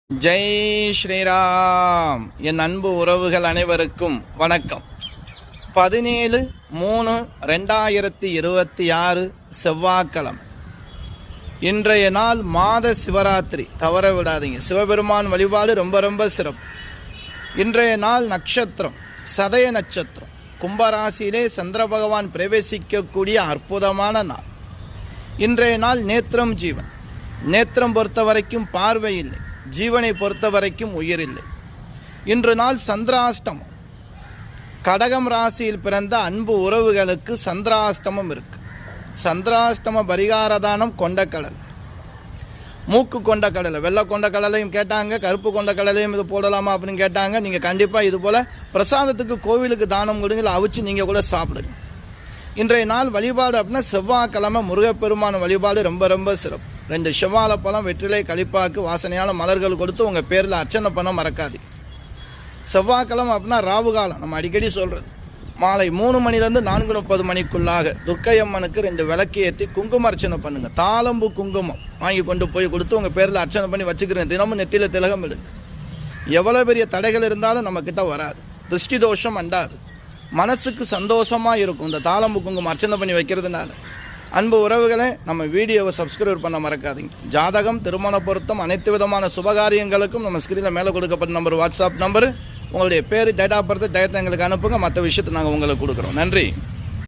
ஜெய் ஸ்ரீராம். என் அன்பு உறவுகள் அனைவருக்கும் வணக்கம். 17/3/2026 செவ்வாய்க்கிழமை. இன்றைய நாள் மாத சிவராத்திரி. தவற விடாதீங்க. சிவபெருமான் வழிபாடு ரொம்ப ரொம்ப சிறப்பு. இன்றைய நாள் நட்சத்திரம் சதய நட்சத்திரம். கும்பராசியிலே சந்திர பகவான் பிரவேசிக்கக்கூடிய அற்புதமான நாள். இன்றைய நாள் நேத்திரம் ஜீவன். நேத்திரம் பொறுத்த வரைக்கும் பார்வை இல்லை, ஜீவனை பொறுத்த வரைக்கும் உயிர் இல்லை. இன்று நாள் சந்திராஷ்டமம். கடகம் ராசியில் பிறந்த அன்பு உறவுகளுக்கு சந்திராஷ்டமம் இருக்கு. சந்திராஷ்டம பரிகாரதானம் கொண்டக்கடலை, மூக்கு கொண்ட கடலை, வெள்ளை கொண்ட கடலையும் கேட்டாங்க, கருப்பு கொண்ட கடலையும் இது போடலாமா அப்படின்னு கேட்டாங்க. நீங்கள் கண்டிப்பாக இது போல் பிரசாதத்துக்கு கோவிலுக்கு தானம் கொடுங்க, அவிச்சு நீங்கள் கூட சாப்பிடுங்க. இன்றைய நாள் வழிபாடு அப்படின்னா செவ்வாய்க்கிழமை முருகப்பெருமான வழிபாடு ரொம்ப ரொம்ப சிறப்பு. 2 செவ்வாழை பழம், வெற்றிலை, களிப்பாக்கு, வாசனையான மலர்கள் கொடுத்து உங்கள் பேரில் அர்ச்சனை பண்ண மறக்காது. செவ்வாய்க்கிழமை அப்படின்னா ராவுகாலம். நம்ம அடிக்கடி சொல்கிறது, மாலை 3 மணிலேருந்து 4:30 மணிக்குள்ளாக துர்க்கையம்மனுக்கு 2 விளக்கு ஏற்றி குங்கும அர்ச்சனை பண்ணுங்கள். தாளம்பூ குங்குமம் வாங்கி கொண்டு போய் கொடுத்து உங்கள் பேரில் அர்ச்சனை பண்ணி வச்சுக்கிறேன். தினமும் நெத்தியில் திலகம் இடுங்க. எவ்வளோ பெரிய தடைகள் இருந்தாலும் நம்மக்கிட்ட வராது, திருஷ்டி தோஷம் அண்டாது, மனசுக்கு சந்தோஷமாக இருக்கும் இந்த தாளம்பூ குங்குமம் அர்ச்சனை பண்ணி வைக்கிறதுனால. அன்பு உறவுகளை, நம்ம வீடியோவை சப்ஸ்கிரைப் பண்ண மறக்காதீங்க. ஜாதகம், திருமண பொருத்தம், அனைத்து விதமான சுபகாரியங்களுக்கும் நம்ம ஸ்க்ரீனில் மேலே கொடுக்கப்பட்ட நம்பர், வாட்ஸ்அப் நம்பரு, உங்களுடைய பேர், டேட் ஆஃப் பர்த், டயத்தை எங்களுக்கு அனுப்புங்க. மற்ற விஷயத்தை நாங்கள் உங்களுக்கு கொடுக்குறோம். நன்றி.